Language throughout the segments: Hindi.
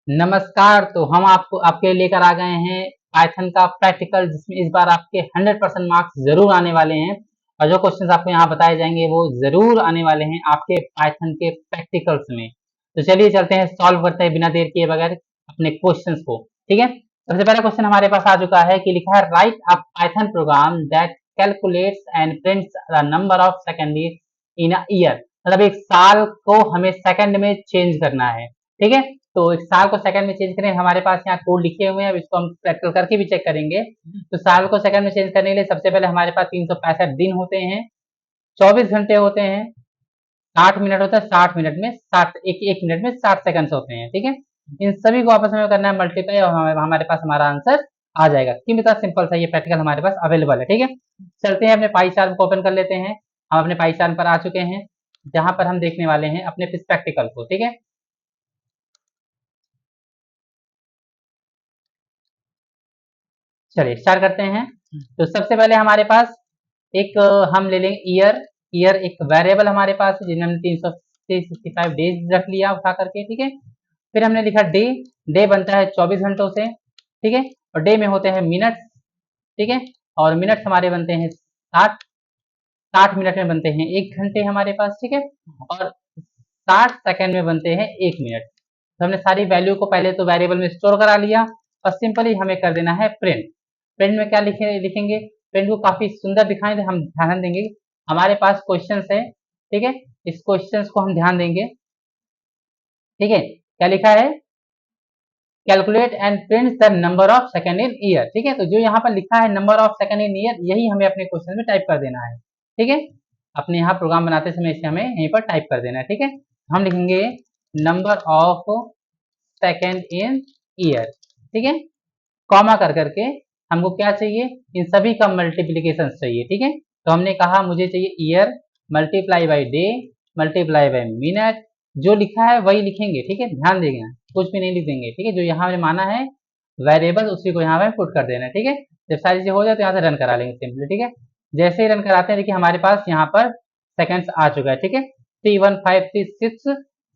नमस्कार। तो हम आपको आपके लेकर आ गए हैं पाइथन का प्रैक्टिकल, जिसमें इस बार आपके 100% मार्क्स जरूर आने वाले हैं और जो क्वेश्चंस आपको यहाँ बताए जाएंगे वो जरूर आने वाले हैं आपके पाइथन के प्रैक्टिकल्स में। तो चलिए चलते हैं, सॉल्व करते हैं बिना देर किए बगैर अपने क्वेश्चंस को। ठीक है, सबसे पहला क्वेश्चन हमारे पास आ चुका है कि लिखा है right a Python programme that calculates and prints the number of second in a year. मतलब एक साल को हमें सेकंड में चेंज करना है। ठीक है, तो एक साल को सेकंड में चेंज करें, हमारे पास यहाँ कोड लिखे हुए हैं, अब इसको हम प्रैक्टिकल करके भी चेक करेंगे। तो साल को सेकंड में चेंज करने के लिए सबसे पहले हमारे पास 365 दिन होते हैं, 24 घंटे होते हैं, 60 मिनट होता है, 60 मिनट में 60 एक मिनट में 60 सेकंड्स होते हैं। ठीक है, इन सभी को आपस में करना है मल्टीप्लाई और हमारे पास हमारा आंसर आ जाएगा। कितना सिंपल सा ये प्रैक्टिकल हमारे पास अवेलेबल है। ठीक है, चलते हैं अपने पाई चार्ट को ओपन कर लेते हैं। हम अपने पाई चार्ट पर आ चुके हैं, जहां पर हम देखने वाले हैं अपने प्रैक्टिकल को। ठीक है, चलिए स्टार्ट करते हैं। तो सबसे पहले हमारे पास एक हम ले लेंगे ईयर। ईयर एक वेरिएबल हमारे पास है, जिसमें हमने 365 डेज रख लिया उठा करके। ठीक है, फिर हमने लिखा डे। डे बनता है 24 घंटों से। ठीक है, और डे में होते हैं मिनट्स। ठीक है, और मिनट्स हमारे बनते हैं 60। 60 मिनट में बनते हैं 1 घंटे हमारे पास। ठीक है, और 60 सेकंड में बनते हैं 1 मिनट। तो हमने सारी वैल्यू को पहले तो वेरिएबल में स्टोर करा लिया और सिंपली हमें कर देना है प्रिंट। प्रिंट में क्या लिखेंगे? प्रिंट को काफी सुंदर दिखाएं, हम ध्यान देंगे। हमारे पास क्वेश्चन है, ठीक है, इस क्वेश्चन को हम ध्यान देंगे। ठीक है, क्या लिखा है? Calculate and print the number of second in year. ठीक है, तो जो यहाँ पर लिखा है number of second in year, यही हमें अपने क्वेश्चन में टाइप कर देना है। ठीक है, अपने यहाँ प्रोग्राम बनाते समय इसे हमें यहीं पर टाइप कर देना है। ठीक है, हम लिखेंगे number of second in year. ठीक है, कॉमा कर करके हमको क्या चाहिए? इन सभी का मल्टीप्लीकेशन चाहिए। ठीक है, तो हमने कहा मुझे चाहिए year multiply by day multiply by minute. जो लिखा है वही लिखेंगे। ठीक है, ध्यान देंगे, कुछ भी नहीं लिख देंगे। ठीक है, जो यहाँ हमने माना है वेरिएबल उसी को यहाँ पे पुट कर देना है। ठीक है, जब सारी चीजें हो जाए तो यहाँ से रन करा लेंगे सिंपली। ठीक है, जैसे ही रन कराते हैं देखिए हमारे पास यहाँ पर सेकेंड्स आ चुका है। ठीक है, 31536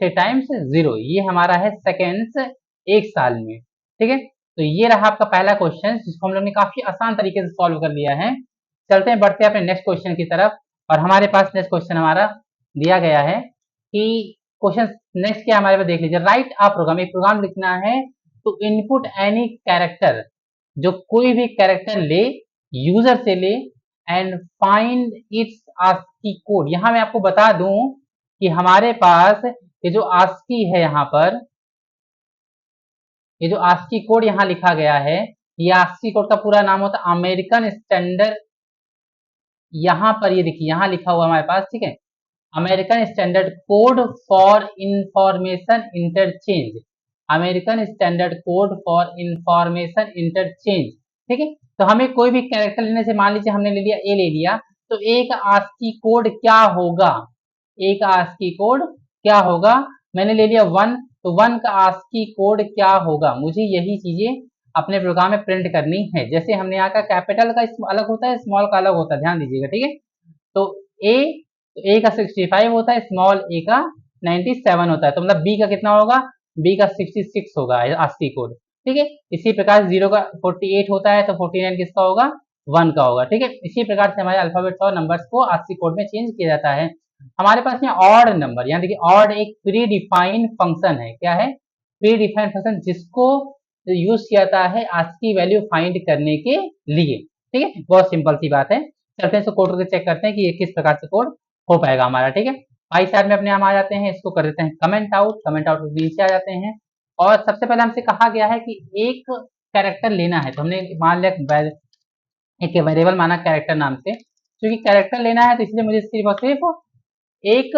टाइम्स 0, ये हमारा है सेकेंड्स एक साल में। ठीक है, तो ये रहा आपका पहला क्वेश्चन, जिसको हम लोग ने काफी आसान तरीके से सॉल्व कर लिया है। चलते हैं, बढ़ते हैं अपने नेक्स्ट क्वेश्चन की तरफ। और हमारे पास नेक्स्ट क्वेश्चन हमारा दिया गया है कि क्वेश्चन नेक्स्ट क्या हमारे पास देख लीजिए। राइट अ प्रोग्राम, एक प्रोग्राम लिखना है टू इनपुट एनी कैरेक्टर, जो कोई भी कैरेक्टर ले, यूजर से ले, and find its ASCII code. यहाँ मैं आपको बता दूं कि हमारे पास ये जो आस्की है, यहाँ पर ये जो आस्की कोड यहाँ लिखा गया है, ये आस्की कोड का पूरा नाम होता है अमेरिकन स्टैंडर्ड। यहाँ पर ये देखिए यहाँ लिखा हुआ हमारे पास। ठीक है, American standard code for information interchange. American standard code for information interchange. ठीक है, तो हमें कोई भी कैरेक्टर लेने से, मान लीजिए हमने ले लिया ए ले लिया, तो एक आस्की कोड क्या होगा? एक आस्की कोड क्या होगा? मैंने ले लिया 1, तो 1 का आस्की कोड क्या होगा? मुझे यही चीजें अपने प्रोग्राम में प्रिंट करनी है। जैसे हमने यहाँ का कैपिटल का अलग होता है, स्मॉल का अलग होता है, ध्यान दीजिएगा। ठीक है, तो ए, तो ए का 65 होता है, स्मॉल ए का 97 होता है, तो मतलब बी का कितना होगा? बी का 66 होगा आस्की कोड। ठीक है, इसी प्रकार 0 का 48 होता है, तो 49 किसका होगा? 1 का होगा। ठीक है, इसी प्रकार से हमारे अल्फाबेट्स और नंबर्स को आस्की कोड में चेंज किया जाता है। हमारे पास में ऑड नंबर, यहाँ देखिए ऑड एक प्री डिफाइंड फंक्शन है। क्या है? प्री डिफाइंड फंक्शन, जिसको यूज किया जाता है आस्की वैल्यू फाइंड करने के लिए। ठीक है, बहुत सिंपल सी बात है। चलते हैं इसको कोड करके चेक करते हैं कि ये किस प्रकार से कोड हो पाएगा हमारा। ठीक है, पाई चार्ट में अपने हम आ जाते हैं, इसको कर देते हैं कमेंट आउट। कमेंट आउट नीचे आ जाते हैं, और सबसे पहले हमसे कहा गया है कि एक कैरेक्टर लेना है, तो हमने मान लिया एक वेरिएबल माना कैरेक्टर नाम से। क्योंकि कैरेक्टर लेना है तो इसलिए मुझे सिर्फ और सिर्फ एक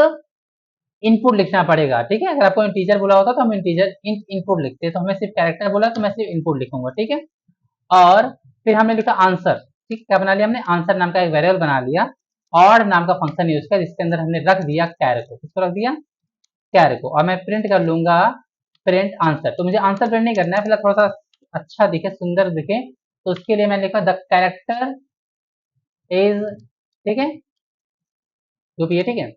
इनपुट लिखना पड़ेगा। ठीक है, अगर आपको इंटीजर बोला होता तो हम इंटीजर इनपुट लिखते, तो हमें सिर्फ कैरेक्टर बोला तो मैं सिर्फ इनपुट लिखूंगा। ठीक है, और फिर हमने लिखा आंसर। ठीक, क्या बना लिया हमने? आंसर नाम का एक वेरिएबल बना लिया, और नाम का फंक्शन यूज कर जिसके अंदर हमने रख दिया कैर को। किसको रख दिया? कैर को। और मैं प्रिंट कर लूंगा प्रिंट आंसर। तो मुझे आंसर प्रिंट नहीं करना है, फिलहाल थोड़ा सा अच्छा दिखे, सुंदर दिखे, तो उसके लिए मैंने लिखा द कैरेक्टर इज, ठीक है, जो भी है, ठीक है,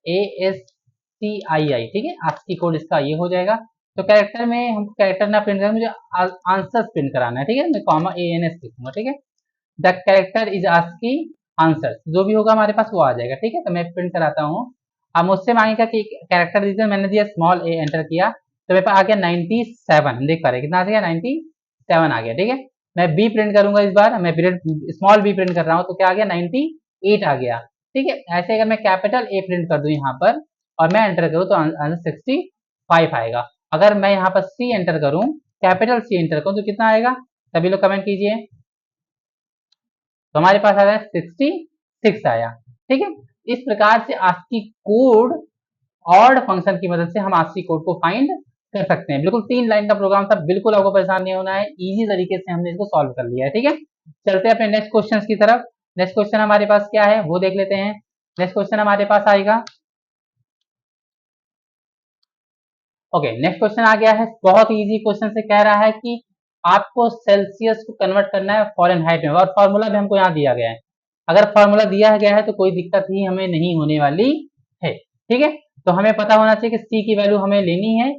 ASCII। ठीक है, आस्की कोड इसका ये हो जाएगा। तो कैरेक्टर में हमको कैरेक्टर ना प्रिंट करना, मुझे आंसर्स प्रिंट कराना है, ठीक है। मैं कॉमा ANS लिखूंगा, ठीक है। The character is asking answer, जो भी होगा हमारे पास वो आ जाएगा, ठीक है। तो मैं प्रिंट कराता हूँ। अब मुझसे मांगेगा कि कैरेक्टर दीजिए, मैंने दिया स्मॉल a एंटर किया, तो मेरे पास आ गया 97, देख पा रहे कितना आ गया, 97 आ गया, ठीक है। मैं b प्रिंट करूंगा, इस बार मैं स्मॉल b प्रिंट कर रहा हूँ, तो क्या आ गया 98 आ गया, ठीक है। ऐसे अगर मैं कैपिटल A प्रिंट कर दूं यहाँ पर और मैं एंटर करूँ तो आंसर 65 आएगा। अगर मैं यहाँ पर C एंटर करूँ, कैपिटल C एंटर करूँ, तो कितना आएगा, सभी लोग कमेंट कीजिए। तो हमारे पास आ रहा है 66 आया, ठीक है। इस प्रकार से ASCII कोड ऑड फंक्शन की मदद से हम ASCII कोड को फाइंड कर सकते हैं। बिल्कुल 3 लाइन का प्रोग्राम था, बिल्कुल आपको परेशान नहीं होना है, इजी तरीके से हमने इसको सॉल्व कर लिया है, ठीक है। चलते हैं अपने नेक्स्ट क्वेश्चन की तरफ। नेक्स्ट क्वेश्चन हमारे पास क्या है वो देख लेते हैं। नेक्स्ट क्वेश्चन हमारे पास आएगा, ओके, नेक्स्ट क्वेश्चन आ गया है, बहुत इजी क्वेश्चन से कह रहा है कि आपको सेल्सियस को कन्वर्ट करना है फॉरेनहाइट में, और फॉर्मूला भी हमको यहाँ दिया गया है। अगर फॉर्मूला दिया गया है तो कोई दिक्कत ही हमें नहीं होने वाली है, ठीक है। तो हमें पता होना चाहिए कि सी की वैल्यू हमें लेनी है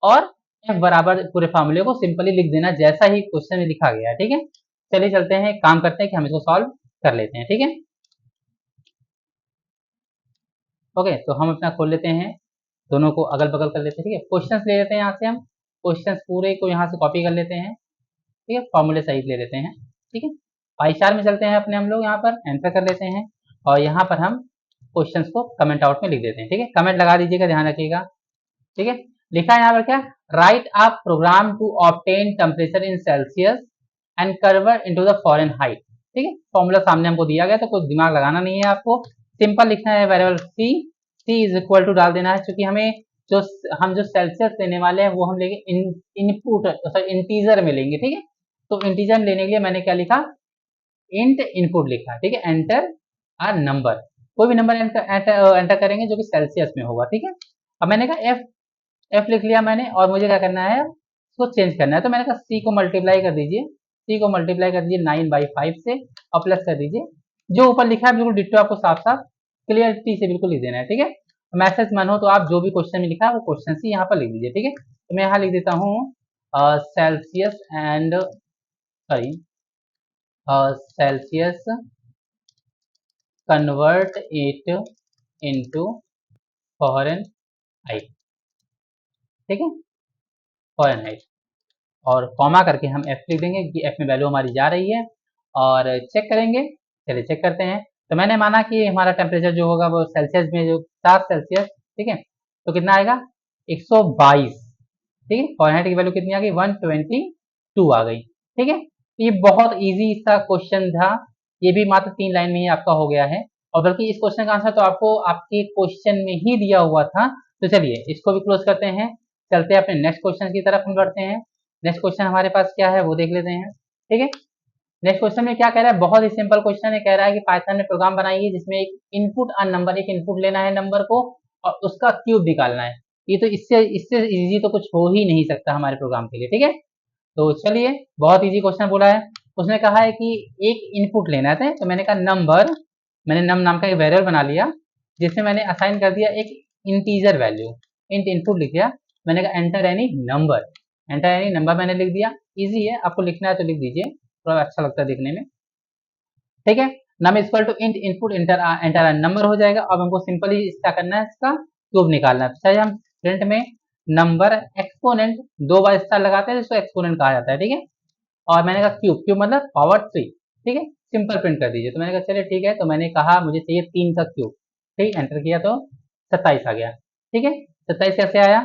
और एफ बराबर पूरे फॉर्मूले को सिंपली लिख देना जैसा ही क्वेश्चन में लिखा गया है, ठीक है। चलिए चलते हैं, काम करते हैं कि हम इसको सॉल्व कर लेते हैं, ठीक है। ओके, तो हम अपना खोल लेते हैं, दोनों को अगल बगल कर लेते हैं, ठीक है। क्वेश्चंस ले लेते हैं यहाँ से, हम क्वेश्चंस पूरे को यहाँ से कॉपी कर लेते हैं, ठीक है। फॉर्मूले सहित ले लेते हैं, ठीक है। पाई चार्ट में चलते हैं अपने, हम लोग यहाँ पर एंटर कर लेते हैं और यहाँ पर हम क्वेश्चंस को कमेंट आउट में लिख देते हैं, ठीक है। कमेंट लगा दीजिएगा, ध्यान रखिएगा, ठीक है। लिखा है यहाँ पर क्या, write a program to obtain temperature in Celsius and convert into the Fahrenheit, ठीक है। फॉर्मूला सामने हमको दिया गया, तो कुछ दिमाग लगाना नहीं है आपको, सिंपल लिखना है variable C is equal to डाल देना है, क्योंकि हमें जो हम जो सेल्सियस लेने वाले हैं वो हम लेंगे इनपुट सॉरी इंटीजर में लेंगे, ठीक है। तो इंटीजर लेने के लिए मैंने क्या लिखा, इंट इनपुट लिखा, ठीक है। एंटर आ नंबर, कोई भी नंबर एंटर करेंगे जो कि सेल्सियस में होगा, ठीक है। अब मैंने कहा एफ लिख लिया मैंने, और मुझे क्या करना है, उसको चेंज करना है। तो मैंने कहा सी को मल्टीप्लाई कर दीजिए, सी को मल्टीप्लाई कर दीजिए 9/5 से और प्लस कर दीजिए, जो ऊपर लिखा है बिल्कुल डिट्टो आपको साफ साफ क्लियरिटी से बिल्कुल लिख देना है, ठीक है। मैसेज मन हो तो आप जो भी क्वेश्चन में लिखा है वो क्वेश्चन सी यहाँ पर लिख दीजिए, ठीक है। तो मैं यहाँ लिख देता हूँ Celsius and sorry Celsius convert it into foreign height, ठीक है, फॉरेन हाइट, और कॉमा करके हम एफ लिख देंगे कि एफ में वैल्यू हमारी जा रही है, और चेक करेंगे। चलिए चेक करते हैं। तो मैंने माना कि हमारा टेम्परेचर जो होगा वो सेल्सियस में जो 7 सेल्सियस, ठीक है, तो कितना आएगा 122, ठीक है। फॉरेनहाइट की वैल्यू कितनी आ गई 122 आ गई, ठीक है। ये बहुत इजी सा क्वेश्चन था, ये भी मात्र 3 लाइन में ही आपका हो गया है, और बल्कि इस क्वेश्चन का आंसर तो आपको आपके क्वेश्चन में ही दिया हुआ था। तो चलिए इसको भी क्लोज करते हैं, चलते हैं अपने नेक्स्ट क्वेश्चन की तरफ हम बढ़ते हैं। नेक्स्ट क्वेश्चन हमारे पास क्या है वो देख लेते हैं, ठीक है। नेक्स्ट क्वेश्चन में क्या कह रहा है, बहुत ही सिंपल क्वेश्चन है, कह रहा है कि पाइथन में प्रोग्राम बनाइए जिसमें एक इनपुट नंबर, एक इनपुट लेना है नंबर को और उसका क्यूब निकालना है। ये तो इससे इससे इजी तो कुछ हो ही नहीं सकता हमारे प्रोग्राम के लिए, ठीक है। तो चलिए, बहुत इजी क्वेश्चन बोला है, उसने कहा है कि एक इनपुट लेना है, तो मैंने कहा नंबर, मैंने नम नाम का एक वेरिएबल बना लिया जिसमें मैंने असाइन कर दिया एक इंटीजर वैल्यू, इंट इनपुट लिख दिया। मैंने कहा enter any number, enter any number मैंने लिख दिया। इजी है, आपको लिखना है तो लिख दीजिए, थोड़ा अच्छा लगता है देखने में, ठीक है। Num equal to int input enter number हो जाएगा। अब हमको सिंपली क्या करना है, इसका क्यूब निकालना है। चाहे हम प्रिंट में नंबर एक्सपोनेंट 2 बार स्टार लगाते हैं जिसको एक्सपोनेंट कहा जाता है, ठीक है। और मैंने कहा क्यूब, क्यूब मतलब पावर 3, ठीक है। सिंपल प्रिंट कर दीजिए। तो मैंने कहा चलिए ठीक है, तो मैंने कहा मुझे चाहिए 3 का क्यूब, ठीक, एंटर किया तो 27 आ गया, ठीक है। 27 कैसे आया,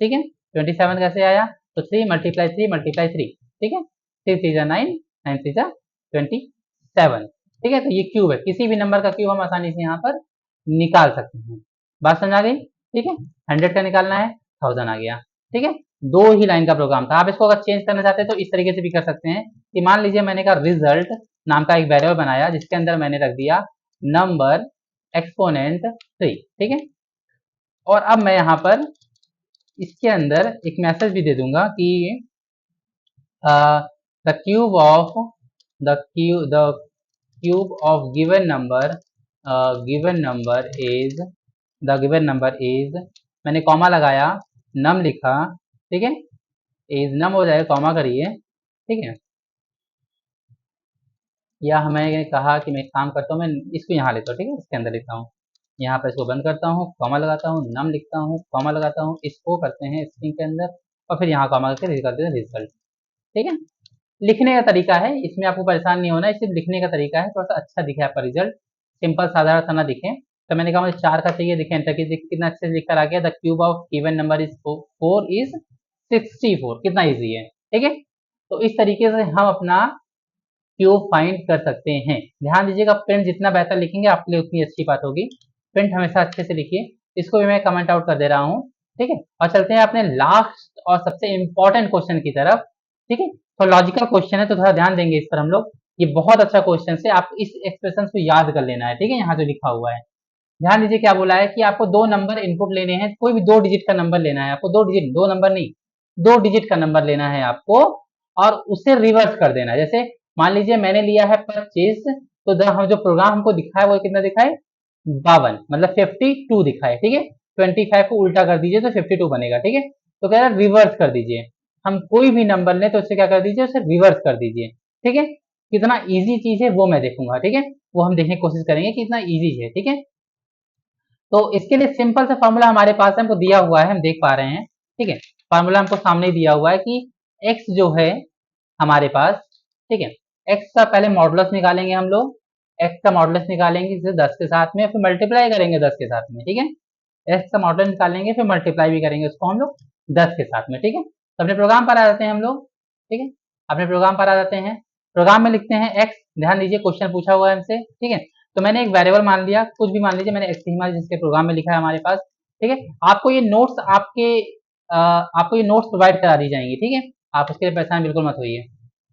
ठीक है। 27 कैसे आया, तो 3 × 3 × 3, ठीक है। 3 × 3 = 9, 9 × 3 = 27, ठीक है। तो ये क्यूब है, किसी भी नंबर का क्यूब हम आसानी से यहाँ पर निकाल सकते हैं। बात समझ आ गई, ठीक है। 100 का निकालना है, 1000 आ गया, ठीक है। 2 ही लाइन का प्रोग्राम था। आप इसको अगर चेंज करना चाहते हैं तो इस तरीके से भी कर सकते हैं कि मान लीजिए मैंने कहा रिजल्ट नाम का एक वेरिएबल बनाया जिसके अंदर मैंने रख दिया नंबर एक्सपोनेंट 3, ठीक है। और अब मैं यहाँ पर इसके अंदर एक मैसेज भी दे दूंगा कि the cube of the cube of given number is the given number is, मैंने कॉमा लगाया, नम लिखा, ठीक है, इज नम हो जाएगा, कॉमा करिए, ठीक है। या हमें कहा कि मैं एक काम करता हूँ, मैं इसको यहाँ लेता हूँ, ठीक है, इसके अंदर लिखता हूँ, यहाँ पर इसको बंद करता हूँ, कॉमा लगाता हूँ, नम लिखता हूँ, कॉमा लगाता हूँ, इसको करते हैं स्ट्रिंग के अंदर और फिर यहाँ कॉमा करके करते हैं रिजल्ट, ठीक है। लिखने का तरीका है, इसमें आपको परेशान नहीं होना है, सिर्फ लिखने का तरीका है, थोड़ा सा अच्छा दिखे आपका रिजल्ट, सिंपल साधारण सा ना दिखे। तो मैंने कहा मुझे 4 का चाहिए, दिखे एंटर कीजिए, कितना अच्छे से लिखकर आ गया, the cube of even number is 4 is 64, कितना ईजी है, ठीक है। तो इस तरीके से हम अपना क्यूब फाइंड कर सकते हैं। ध्यान दीजिएगा, प्रिंट जितना बेहतर लिखेंगे आपके लिए उतनी अच्छी बात होगी, प्रिंट हमेशा अच्छे से लिखिए। इसको भी मैं कमेंट आउट कर दे रहा हूँ, ठीक है। और चलते हैं अपने लास्ट और सबसे इंपॉर्टेंट क्वेश्चन की तरफ, ठीक है। तो लॉजिकल क्वेश्चन है तो थोड़ा ध्यान देंगे इस पर हम लोग, ये बहुत अच्छा क्वेश्चन है, आप इस एक्सप्रेशन को याद कर लेना है, ठीक है। यहाँ जो लिखा हुआ है, ध्यान दीजिए क्या बोला है कि आपको 2 नंबर इनपुट लेने हैं, कोई भी 2 डिजिट का नंबर लेना है आपको, 2 डिजिट, 2 नंबर नहीं, 2 डिजिट का नंबर लेना है आपको और उसे रिवर्स कर देना है। जैसे मान लीजिए मैंने लिया है 25, तो हम जो प्रोग्राम हमको दिखाए वो कितना दिखाए, 52, मतलब 52 दिखाए, ठीक है। 25 को उल्टा कर दीजिए तो 52 बनेगा, ठीक है। तो कह रहा है रिवर्स कर दीजिए, हम कोई भी नंबर लें तो उससे क्या कर दीजिए, उसे रिवर्स कर दीजिए, ठीक है। कितना इजी चीज है वो मैं देखूंगा, ठीक है, वो हम देखने की कोशिश करेंगे कि कितना इजी है, ठीक है। तो इसके लिए सिंपल सा फॉर्मूला हमारे पास है, हमको दिया हुआ है, हम देख पा रहे हैं, ठीक है। फॉर्मूला हमको सामने ही दिया हुआ है कि x जो है हमारे पास, ठीक है, x का पहले मॉडुलस निकालेंगे हम लोग, x का मॉडुलस निकालेंगे इसे 10 के साथ में, फिर मल्टीप्लाई करेंगे 10 के साथ में, ठीक है। x का मॉडुलस निकालेंगे फिर मल्टीप्लाई भी करेंगे उसको हम लोग 10 के साथ में, ठीक है। तो अपने प्रोग्राम पर आ जाते हैं हम लोग, ठीक है, अपने प्रोग्राम पर आ जाते हैं। प्रोग्राम में लिखते हैं x, ध्यान दीजिए क्वेश्चन पूछा हुआ है हमसे, ठीक है। तो मैंने एक वेरिएबल मान लिया, कुछ भी मान लीजिए, मैंने x ही मान लिया जिसके प्रोग्राम में लिखा है हमारे पास, ठीक है। आपको ये नोट्स आपको ये नोट्स प्रोवाइड करा दी जाएंगी, ठीक है, आप उसके लिए परेशान बिल्कुल मत होइए,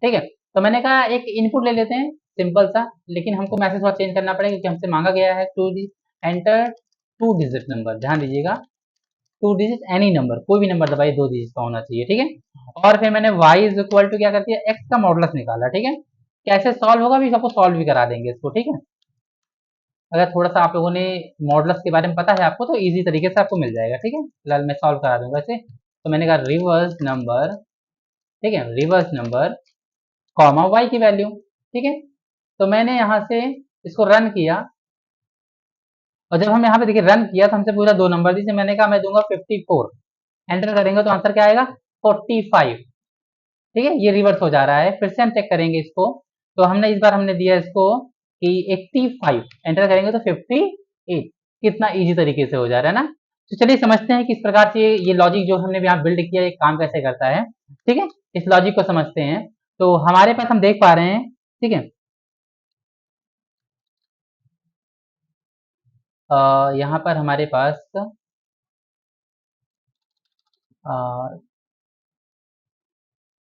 ठीक है। तो मैंने कहा एक इनपुट ले लेते हैं सिंपल सा, लेकिन हमको मैसेज थोड़ा चेंज करना पड़ेगा क्योंकि हमसे मांगा गया है टू एंटर 2 डिजिट नंबर, ध्यान दीजिएगा 2 डिजिट एनी नंबर, कोई भी नंबर दबाइए 2 डिजिट का होना चाहिए, ठीक है। और फिर मैंने y इज इक्वल टू क्या कर दिया, x का मॉडुलस निकाला, ठीक है। कैसे सॉल्व होगा भी सबको सॉल्व भी करा देंगे इसको, ठीक है। अगर थोड़ा सा आप लोगों ने मॉडुलस के बारे में पता है आपको तो इजी तरीके से आपको मिल जाएगा, ठीक है। फिलहाल मैं सॉल्व करा दूंगा इसे। तो मैंने कहा रिवर्स नंबर, ठीक है, रिवर्स नंबर कॉमा y की वैल्यू, ठीक है। तो मैंने यहाँ से इसको रन किया और जब हम यहाँ पे देखिए रन किया तो हमसे पूरा 2 नंबर दीजिए, मैंने कहा मैं दूंगा 54, एंटर करेंगे तो आंसर क्या आएगा 45, ठीक है। ये रिवर्स हो जा रहा है, फिर से हम चेक करेंगे इसको, तो हमने इस बार हमने दिया इसको कि 85, एंटर करेंगे तो 58, कितना इजी तरीके से हो जा रहा है ना। तो चलिए समझते हैं कि इस प्रकार से ये लॉजिक जो हमने यहाँ बिल्ड किया ये काम कैसे करता है, ठीक है। इस लॉजिक को समझते हैं। तो हमारे पास हम देख पा रहे हैं, ठीक है, यहाँ पर हमारे पास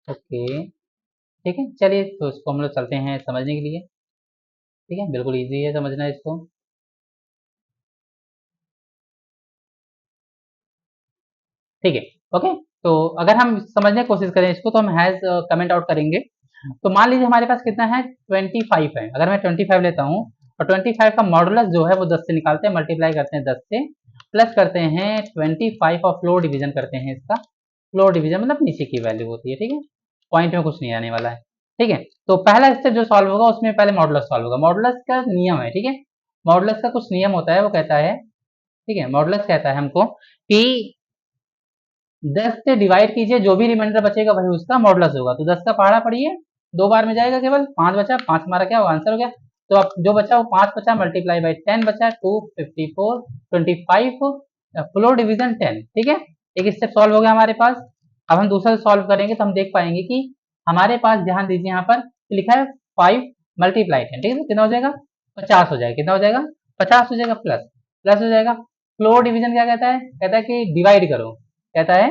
ओके, ठीक है। चलिए तो इसको हम लोग चलते हैं समझने के लिए, ठीक है, बिल्कुल इजी है समझना इसको, ठीक है। ओके, तो अगर हम समझने की कोशिश करें इसको तो हम हैज कमेंट आउट करेंगे। तो मान लीजिए हमारे पास कितना है 25 है, अगर मैं 25 लेता हूँ और 25 का मॉडुलस जो है वो 10 से निकालते हैं, मल्टीप्लाई करते हैं 10 से, प्लस करते हैं 25 और फ्लोर डिवीजन करते हैं इसका, फ्लोर डिवीजन मतलब नीचे की वैल्यू होती है, ठीक है, पॉइंट में कुछ नहीं आने वाला है, ठीक है। तो पहला स्टेप जो सॉल्व होगा उसमें पहले मॉडुलस सॉल्व होगा, मॉडुलस का नियम है, ठीक है, मॉडुलस का कुछ नियम होता है, वो कहता है, ठीक है, मॉडुलस कहता है हमको कि 10 से डिवाइड कीजिए, जो भी रिमाइंडर बचेगा वही उसका मॉडुलस होगा। तो 10 का पहाड़ा पढ़िए, 2 बार में जाएगा, केवल 5 बचा, 5 हमारा क्या आंसर हो गया। तो अब जो बचा वो 5 बचा, मल्टीप्लाई बाई 10 बचा, 254, 25, फ्लोर डिवीजन 10, ठीक है। एक स्टेप सॉल्व हो गया हमारे पास। अब हम दूसरा सॉल्व करेंगे तो हम देख पाएंगे कि हमारे पास, ध्यान दीजिए यहाँ पर लिखा है 5 मल्टीप्लाई 10, ठीक है, कितना हो जाएगा 50 हो जाएगा, कितना हो जाएगा 50 हो जाएगा, प्लस प्लस हो जाएगा। फ्लोर डिवीजन क्या कहता है कि डिवाइड करो, कहता है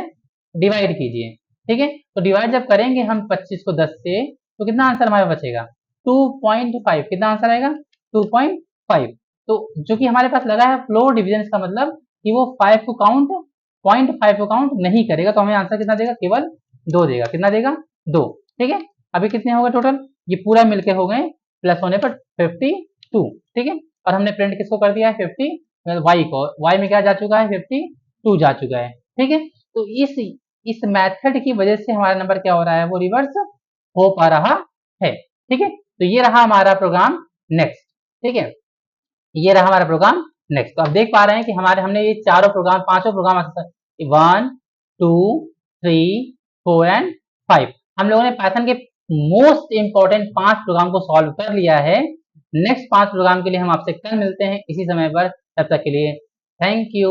डिवाइड कीजिए, ठीक है। तो डिवाइड जब करेंगे हम 25 को 10 से तो कितना आंसर हमारे बचेगा 2.5, कितना आंसर आएगा 2.5। तो जो कि हमारे पास लगा है फ्लोर डिवीजन, इसका मतलब कि वो 5 को काउंट 0.5 को काउंट नहीं करेगा, तो हमें आंसर कितना देगा, केवल 2 देगा, कितना देगा 2, ठीक है। अभी कितने हो गए टोटल, ये पूरा मिलके हो गए प्लस होने पर 52, ठीक है। और हमने प्रिंट किसको कर दिया है 50, वाई को, वाई में क्या जा चुका है 52 जा चुका है, ठीक है। तो इस इस मेथड की वजह से हमारा नंबर क्या हो रहा है, वो रिवर्स हो पा रहा है। ठीक है, तो ये रहा हमारा प्रोग्राम नेक्स्ट। ठीक है, ये रहा हमारा प्रोग्राम नेक्स्ट। तो आप देख पा रहे हैं कि हमने ये चारों प्रोग्राम, पांचों प्रोग्राम 1 2 3 4 एंड 5 हम लोगों ने पाइथन के मोस्ट इंपॉर्टेंट 5 प्रोग्राम को सॉल्व कर लिया है। नेक्स्ट 5 प्रोग्राम के लिए हम आपसे कल मिलते हैं इसी समय पर। तब तक के लिए थैंक यू।